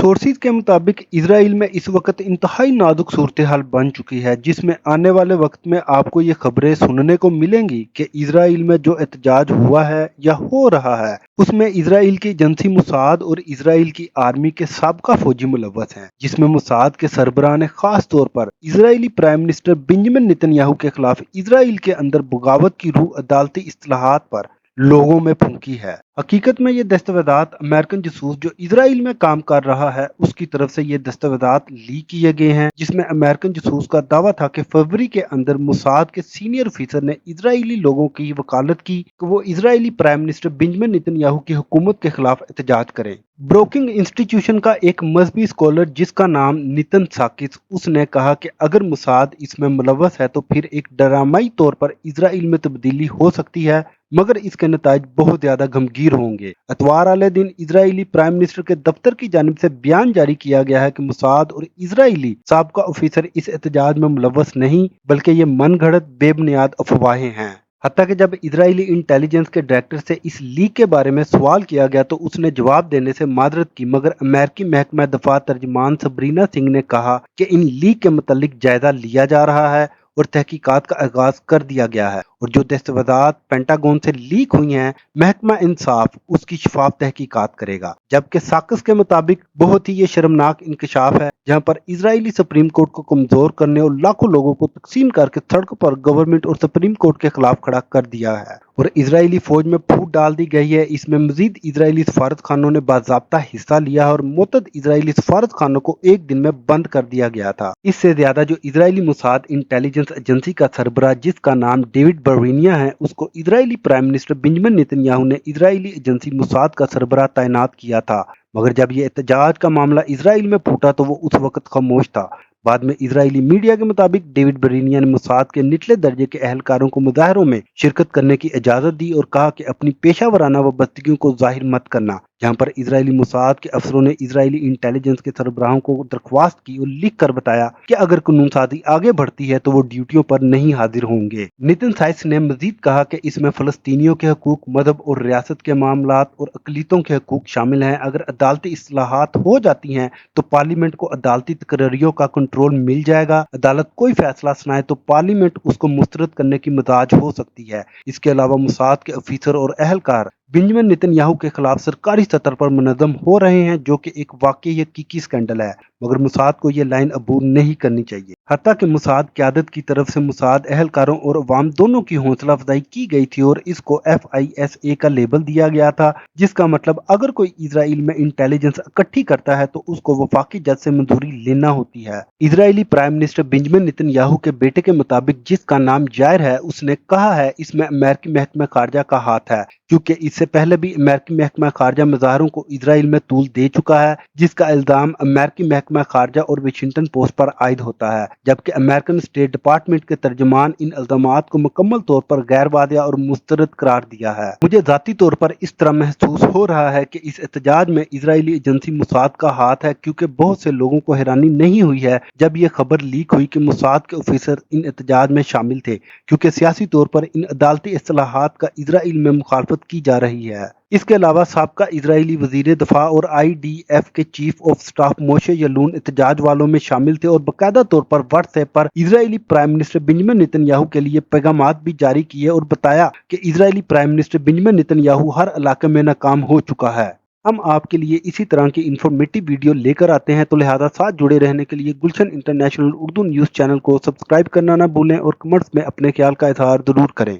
Sources के मुताबिक Israel में इस वक्त इंतहाई नाजुक सूरत हाल बन चुकी है, जिसमें आने वाले वक्त में आपको ये खबरें सुनने को मिलेंगी कि इसराइल में जो एहतजाज हुआ है या हो रहा है उसमें इसराइल की एजेंसी मुसाद और इसराइल की आर्मी के साबका फौजी मुलव्वस हैं, जिसमें मुसाद के सरबराह ने खास तौर पर Israeli prime minister Benjamin Netanyahu के खिलाफ इसराइल के अंदर बगावत की रूह अदालती इस्लाहात पर लोगों में फूंकी है। हकीकत में ये दस्तावेजात अमेरिकन जासूस जो इसराइल में काम कर रहा है उसकी तरफ से ये दस्तावेजात लीक किए गए हैं, जिसमें अमेरिकन जासूस का दावा था कि फरवरी के अंदर मुसाद के सीनियर ऑफिसर ने इसराइली लोगों की वकालत की कि वो Israeli prime minister Benjamin Netanyahu की हुकूमत के खिलाफ एहतजाज करें। ब्रोकिंग इंस्टीट्यूशन का एक मजहबी स्कॉलर जिसका नाम नितिन साकिस, उसने कहा कि अगर मुसाद इसमें मुलव्वस है तो फिर एक ड्रामाई तौर पर इसराइल में तब्दीली हो सकती है, मगर इसके नताज बहुत ज्यादा गमगीर होंगे। इतवार वाले दिन इजरायली प्राइम मिनिस्टर के दफ्तर की जानिब से बयान जारी किया गया है कि मुसाद और इजरायली साबका ऑफिसर इस एहतजाज में मुलव्वस नहीं बल्कि ये मनगढ़ंत बेबुनियाद अफवाहें हैं। हत्ता कि जब इजरायली इंटेलिजेंस के डायरेक्टर से इस लीक के बारे में सवाल किया गया तो उसने जवाब देने से माजरत की, मगर अमेरिकी महकमा दफा तर्जमान सबरीना सिंह ने कहा कि इन लीक के मुतालिक जायजा लिया जा रहा है और तहकीकात का आगाज कर दिया गया है और जो दस्तावेजात पेंटागन से लीक हुई हैं महकमा इंसाफ उसकी शफाफ तहकीकात करेगा। जबकि साकस के मुताबिक बहुत ही ये शर्मनाक इंकशाफ है जहां पर इजरायली सुप्रीम कोर्ट को कमजोर करने और लाखों लोगों को तकसीम करके सड़कों पर गवर्नमेंट और सुप्रीम कोर्ट के खिलाफ खड़ा कर दिया है और इजरायली फौज में फूट डाल दी गई है। इसमें मजीद इजरायली सफारत खानों ने बाज़ाब्ता हिस्सा लिया और मुतद इजरायली सफारत खानों को एक दिन में बंद कर दिया गया था। इससे ज्यादा जो इजरायली मुसाद इंटेलिजेंस एजेंसी का सरबराह जिसका नाम डेविड बर्वीनिया है उसको Israeli prime minister Benjamin Netanyahu ने इजरायली एजेंसी मुसाद का सरबराह तैनात किया था, मगर जब ये एहतजाज का मामला इसराइल में फूटा तो वो उस वक्त खामोश था। बाद में इजरायली मीडिया के मुताबिक डेविड बरीनिया ने मुसाद के निचले दर्जे के अहलकारों को मुजाहरों में शिरकत करने की इजाजत दी और कहा कि अपनी पेशा वराना वाबस्तगियों को जाहिर मत करना, जहां पर इजरायली मुसाद के अफसरों ने इजरायली इंटेलिजेंस के सरबराहों को दरख्वास्त की और लिख कर बताया कि अगर कानून साजी आगे बढ़ती है तो वो ड्यूटियों पर नहीं हाजिर होंगे। नितिन साइस ने मजीद कहा कि इसमें फलस्तीनियों के हकूक, मजहब और रियासत के मामलात और अकलीतों के हकूक शामिल हैं। अगर अदालती इस्लाहात हो जाती हैं तो पार्लियामेंट को अदालती तकरारियों का कंट्रोल मिल जाएगा। अदालत कोई फैसला सुनाए तो पार्लियामेंट उसको मुस्तरद करने की मिजाज हो सकती है। इसके अलावा मुसाद के ऑफिसर और अहलकार बेंजामिन नेतन्याहू के खिलाफ सरकारी सतह पर मुनज़्ज़म हो रहे हैं, जो कि एक वाकई हकीकी स्कैंडल है, मगर मुसाद को यह लाइन अबूर नहीं करनी चाहिए। हत्ता कि मुसाद क़यादत की तरफ से मुसाद अहलकारों और अवाम दोनों की हौसला अफजाई की गई थी और इसको FISA का लेबल दिया गया था, जिसका मतलब अगर कोई इसराइल में इंटेलिजेंस इकट्ठी करता है तो उसको वफाकी जज से मंजूरी लेना होती है। Israeli prime minister Benjamin Netanyahu के बेटे के मुताबिक जिसका नाम जायर है, उसने कहा है इसमें अमेरिकी महकमा खारजा का हाथ है, क्योंकि इससे पहले भी अमेरिकी महकमा खारजा मुजाहरों को इसराइल में तूल दे चुका है, जिसका इल्जाम अमेरिकी महकमा खारजा और वाशिंगटन पोस्ट पर आयद होता है, जबकि अमेरिकन स्टेट डिपार्टमेंट के तर्जमान इन इल्जामात को मुकम्मल तौर पर गैर वादिया और मुस्तरद करार दिया है। मुझे जाती तौर पर इस तरह महसूस हो रहा है कि इस एहतजाज में इसराइली एजेंसी मुसाद का हाथ है, क्योंकि बहुत से लोगों को हैरानी नहीं हुई है जब यह खबर लीक हुई कि मुसाद के ऑफिसर इन एहतजाज में शामिल थे, क्योंकि सियासी तौर पर इन अदालती इस्लाहात का इसराइल में मुखालफत की जा रही है। इसके अलावा साबका इजरायली वजीर दफा और IDF के चीफ ऑफ स्टाफ मोशे यालून एहतजाज वालों में शामिल थे और बाकायदा तौर पर व्हाट्सएप पर Israeli prime minister Benjamin Netanyahu के लिए पैगामात भी जारी किए और बताया कि Israeli prime minister Benjamin Netanyahu हर इलाके में नाकाम हो चुका है। हम आपके लिए इसी तरह की इंफॉर्मेटिव वीडियो लेकर आते हैं, तो लिहाजा साथ जुड़े रहने के लिए गुलशन इंटरनेशनल उर्दू न्यूज़ चैनल को सब्सक्राइब करना ना भूलें और कमेंट्स में अपने ख्याल का इजहार जरूर करें।